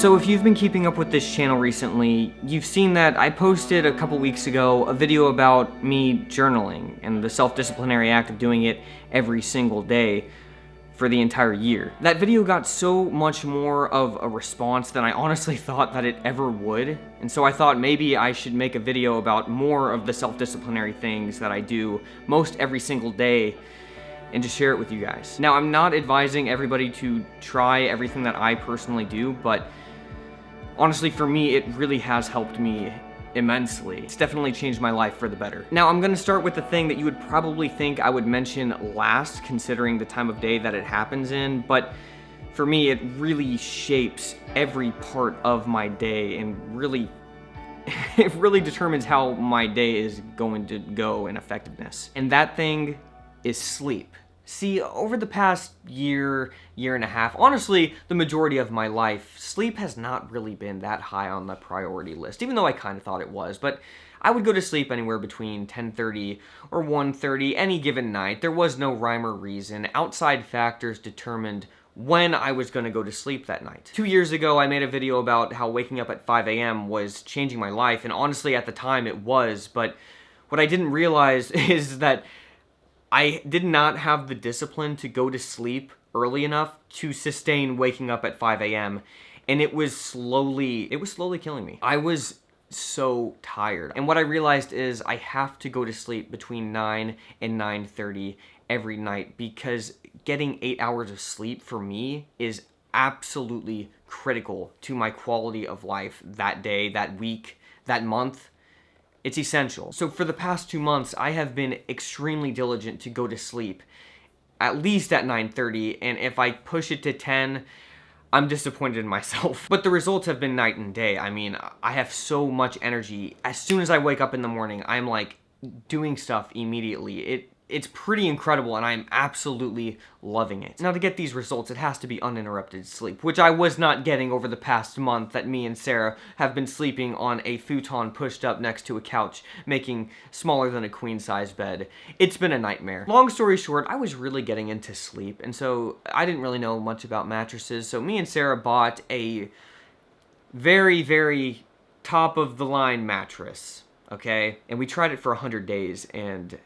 So if you've been keeping up with this channel recently, you've seen that I posted a couple weeks ago a video about me journaling and the self-disciplinary act of doing it every single day for the entire year. That video got so much more of a response than I honestly thought that it ever would, and so I thought maybe I should make a video about more of the self-disciplinary things that I do most every single day and just share it with you guys. Now, I'm not advising everybody to try everything that I personally do, but honestly, for me, it really has helped me immensely. It's definitely changed my life for the better. Now, I'm gonna start with the thing that you would probably think I would mention last, considering the time of day that it happens in, but for me, it really shapes every part of my day and really, it really determines how my day is going to go in effectiveness. And that thing is sleep. See, over the past year and a half, honestly, the majority of my life, sleep has not really been that high on the priority list, even though I kind of thought it was, but I would go to sleep anywhere between 10:30 or 1:30 any given night. There was no rhyme or reason. Outside factors determined when I was going to go to sleep that night. 2 years ago, I made a video about how waking up at 5 a.m. was changing my life, and honestly, at the time, it was, but what I didn't realize is that I did not have the discipline to go to sleep early enough to sustain waking up at 5 a.m. and it was slowly killing me. I was so tired. And what I realized is I have to go to sleep between 9 and 9:30 every night because getting 8 hours of sleep for me is absolutely critical to my quality of life that day, that week, that month. It's essential. So for the past 2 months, I have been extremely diligent to go to sleep, at least at 9:30, and if I push it to 10, I'm disappointed in myself. But the results have been night and day. I mean, I have so much energy. As soon as I wake up in the morning, I'm like doing stuff immediately. It's pretty incredible, and I'm absolutely loving it. Now, to get these results, it has to be uninterrupted sleep, which I was not getting over the past month that me and Sara have been sleeping on a futon pushed up next to a couch, making smaller than a queen-size bed. It's been a nightmare. Long story short, I was really getting into sleep, and so I didn't really know much about mattresses, so me and Sara bought a very, very top-of-the-line mattress, okay? And we tried it for 100 days, and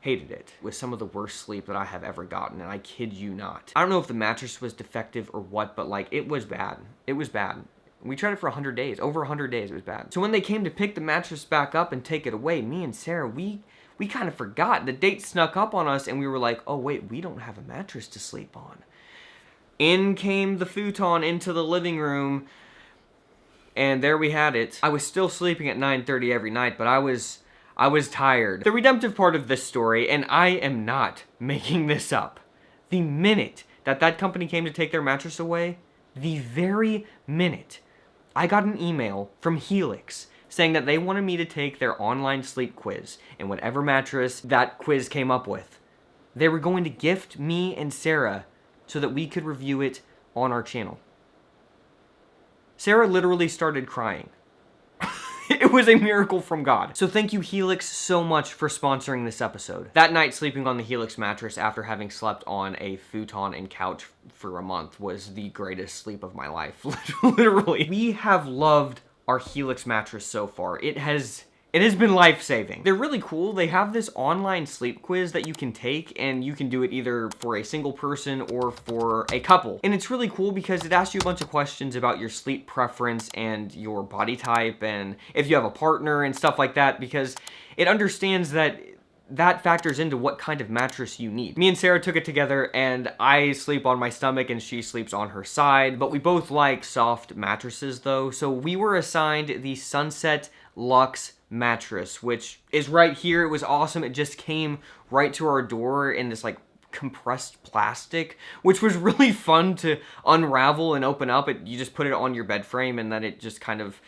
hated it. With some of the worst sleep that I have ever gotten, and I kid you not. I don't know if the mattress was defective or what, but like, it was bad. It was bad. We tried it for 100 days. Over 100 days, it was bad. So when they came to pick the mattress back up and take it away, me and Sara, we kind of forgot. The date snuck up on us, and we were like, oh wait, we don't have a mattress to sleep on. In came the futon into the living room, and there we had it. I was still sleeping at 9:30 every night, but I was tired. The redemptive part of this story, and I am not making this up, the minute that company came to take their mattress away, the very minute, I got an email from Helix saying that they wanted me to take their online sleep quiz, and whatever mattress that quiz came up with, they were going to gift me and Sara so that we could review it on our channel. Sara literally started crying. It was a miracle from God. So thank you, Helix, so much for sponsoring this episode. That night, sleeping on the Helix mattress after having slept on a futon and couch for a month was the greatest sleep of my life, literally. We have loved our Helix mattress so far. It has been life-saving. They're really cool. They have this online sleep quiz that you can take, and you can do it either for a single person or for a couple. And it's really cool because it asks you a bunch of questions about your sleep preference and your body type, and if you have a partner and stuff like that, because it understands that factors into what kind of mattress you need. Me and Sara took it together, and I sleep on my stomach and she sleeps on her side, but we both like soft mattresses though, so we were assigned the Sunset Luxe mattress, which is right here. It was awesome. It just came right to our door in this like compressed plastic, which was really fun to unravel and open up. You just put it on your bed frame and then it just kind of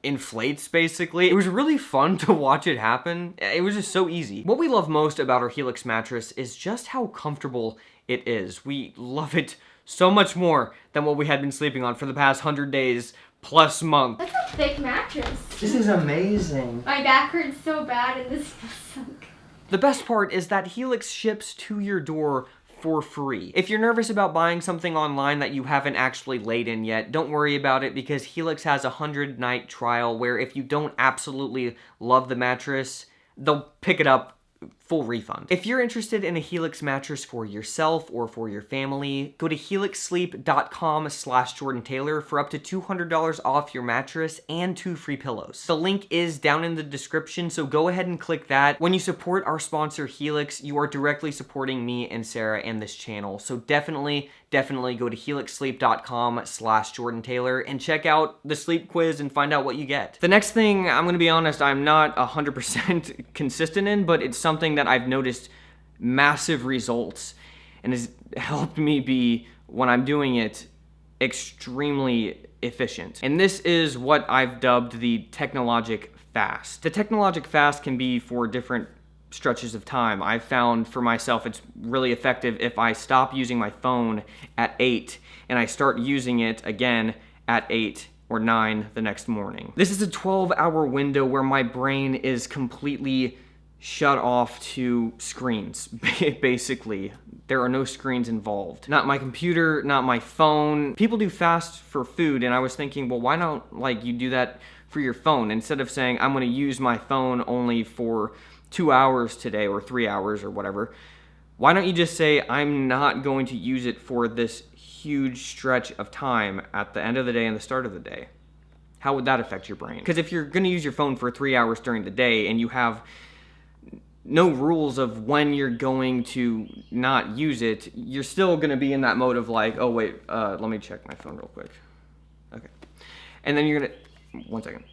inflates, basically. It was really fun to watch it happen. It was just so easy. What we love most about our Helix mattress is just how comfortable it is. We love it so much more than what we had been sleeping on for the past 100 days plus month. That's a thick mattress. This is amazing. My back hurts so bad and this feels so good. The best part is that Helix ships to your door for free. If you're nervous about buying something online that you haven't actually laid in yet, don't worry about it, because Helix has a 100-night trial where if you don't absolutely love the mattress, they'll pick it up, full refund. If you're interested in a Helix mattress for yourself or for your family, go to helixsleep.com/Jordan Taylor for up to $200 off your mattress and 2 free pillows. The link is down in the description, so go ahead and click that. When you support our sponsor Helix, you are directly supporting me and Sarah and this channel. So definitely go to helixsleep.com/Jordan Taylor and check out the sleep quiz and find out what you get. The next thing, I'm gonna be honest, I'm not 100% consistent in, but it's something that I've noticed massive results and has helped me be, when I'm doing it, extremely efficient. And this is what I've dubbed the Technologic Fast. The Technologic Fast can be for different stretches of time. I've found for myself it's really effective if I stop using my phone at 8 and I start using it again at 8 or 9 the next morning. This is a 12-hour window where my brain is completely shut off to screens, basically. There are no screens involved. Not my computer, not my phone. People do fast for food, and I was thinking, well, why not you do that for your phone? Instead of saying, I'm gonna use my phone only for 2 hours today or 3 hours or whatever, why don't you just say, I'm not going to use it for this huge stretch of time at the end of the day and the start of the day? How would that affect your brain? Because if you're gonna use your phone for 3 hours during the day and you have no rules of when you're going to not use it, you're still gonna be in that mode of oh wait, let me check my phone real quick. Okay. And then you're gonna, 1 second.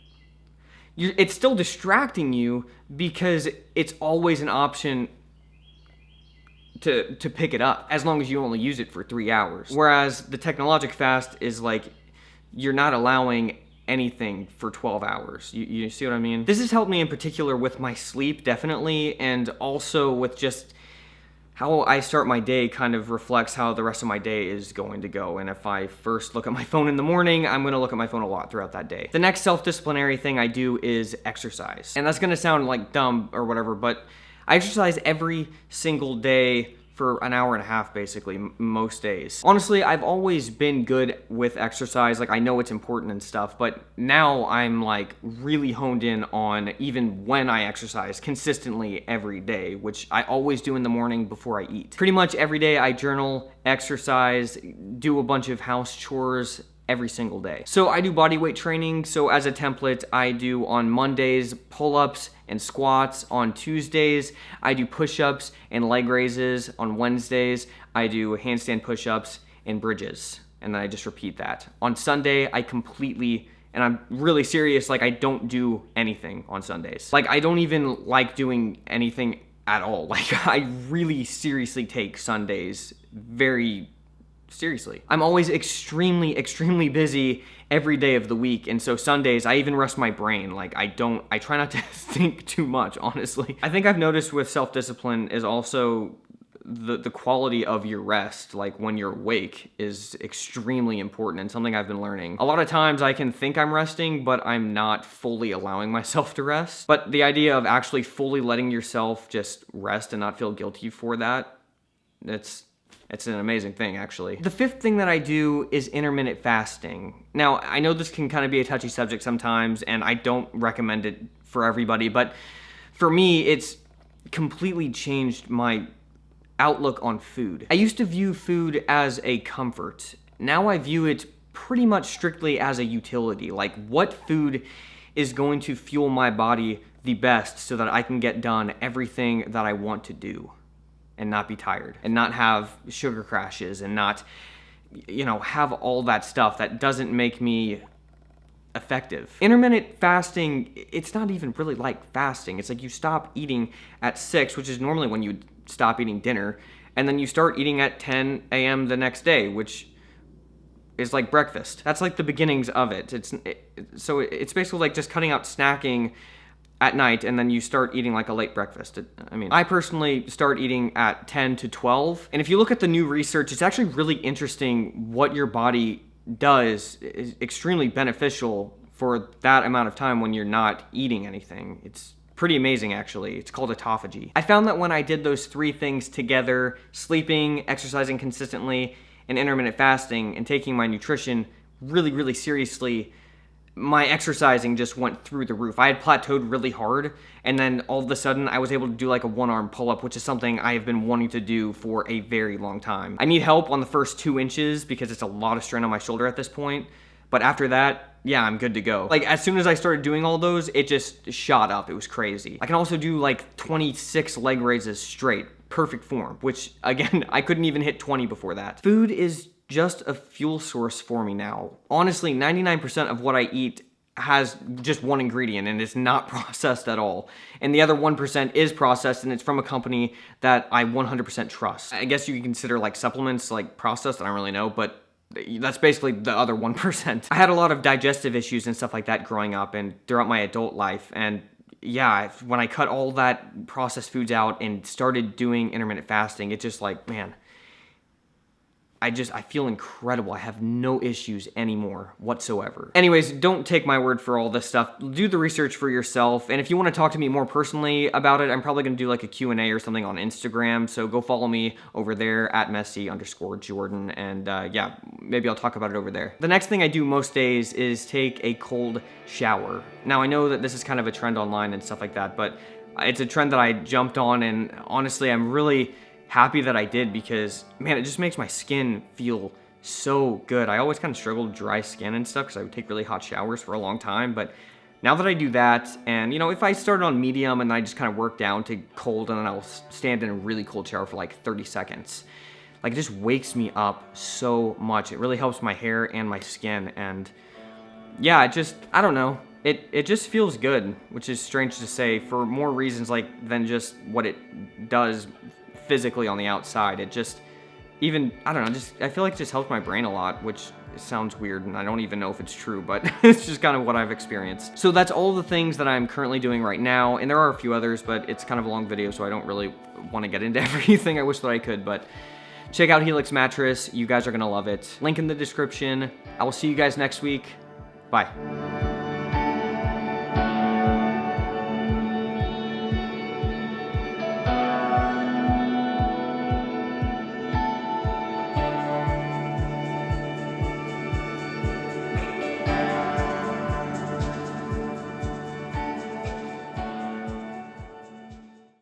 It's still distracting you because it's always an option to pick it up, as long as you only use it for 3 hours. Whereas the Technologic Fast is you're not allowing anything for 12 hours. You see what I mean? This has helped me in particular with my sleep, definitely, and also with just how I start my day kind of reflects how the rest of my day is going to go. And if I first look at my phone in the morning, I'm gonna look at my phone a lot throughout that day. The next self-disciplinary thing I do is exercise. And that's gonna sound dumb or whatever, but I exercise every single day for an hour and a half, basically, most days. Honestly, I've always been good with exercise. I know it's important and stuff, but now I'm really honed in on even when I exercise consistently every day, which I always do in the morning before I eat. Pretty much every day I journal, exercise, do a bunch of house chores every single day. So I do body weight training. So as a template, I do on Mondays pull-ups and squats. On Tuesdays, I do push-ups and leg raises. On Wednesdays, I do handstand push-ups and bridges. And then I just repeat that. On Sunday, I completely, and I'm really serious, I don't do anything on Sundays. I don't even like doing anything at all. I really seriously take Sundays very seriously. I'm always extremely busy every day of the week, and so Sundays, I even rest my brain. I try not to think too much, honestly. I think I've noticed with self-discipline is also the quality of your rest, when you're awake, is extremely important and something I've been learning. A lot of times I can think I'm resting, but I'm not fully allowing myself to rest. But the idea of actually fully letting yourself just rest and not feel guilty for that, it's an amazing thing, actually. The fifth thing that I do is intermittent fasting. Now, I know this can kind of be a touchy subject sometimes, and I don't recommend it for everybody, but for me, it's completely changed my outlook on food. I used to view food as a comfort. Now I view it pretty much strictly as a utility. What food is going to fuel my body the best so that I can get done everything that I want to do and not be tired and not have sugar crashes and not, have all that stuff that doesn't make me effective. Intermittent fasting, it's not even really like fasting. It's you stop eating at 6, which is normally when you stop eating dinner, and then you start eating at 10 a.m. the next day, which is like breakfast. That's the beginnings of it. So it's basically just cutting out snacking at night, and then you start eating a late breakfast. I personally start eating at 10 to 12, and if you look at the new research, it's actually really interesting what your body does is extremely beneficial for that amount of time when you're not eating anything. It's pretty amazing actually. It's called autophagy. I found that when I did those 3 things together, sleeping, exercising consistently, and intermittent fasting, and taking my nutrition really, really seriously, my exercising just went through the roof. I had plateaued really hard, and then all of a sudden I was able to do like a 1-arm pull-up, which is something I have been wanting to do for a very long time. I need help on the first 2 inches because it's a lot of strain on my shoulder at this point, but after that, yeah, I'm good to go. Like, as soon as I started doing all those, it just shot up. It was crazy. I can also do like 26 leg raises straight, perfect form, which again, I couldn't even hit 20 before that. Food is just a fuel source for me now. Honestly, 99% of what I eat has just one ingredient and it's not processed at all. And the other 1% is processed and it's from a company that I 100% trust. I guess you can consider like supplements like processed, I don't really know, but that's basically the other 1%. I had a lot of digestive issues and stuff like that growing up and throughout my adult life, and yeah, when I cut all that processed foods out and started doing intermittent fasting, it just like, man, I feel incredible. I have no issues anymore whatsoever. Anyways, don't take my word for all this stuff. Do the research for yourself. And if you want to talk to me more personally about it, I'm probably going to do like a Q&A or something on Instagram. So go follow me over there at Messi_Jordan. And yeah, maybe I'll talk about it over there. The next thing I do most days is take a cold shower. Now I know that this is kind of a trend online and stuff like that, but it's a trend that I jumped on, and honestly, I'm really happy that I did because, man, it just makes my skin feel so good. I always kind of struggled with dry skin and stuff because I would take really hot showers for a long time, but now that I do that, and you know, if I started on medium and I just kind of work down to cold and then I'll stand in a really cold shower for like 30 seconds, like it just wakes me up so much. It really helps my hair and my skin, and yeah, I don't know. It just feels good, which is strange to say for more reasons like than just what it does physically on the outside. It just, even, I don't know, I feel like it just helps my brain a lot, which sounds weird and I don't even know if it's true, but it's just kind of what I've experienced. So that's all the things that I'm currently doing right now, and there are a few others, but it's kind of a long video, so I don't really want to get into everything. I wish that I could, but check out Helix Mattress. You guys are gonna love it. Link in the description. I will see you guys next week. Bye.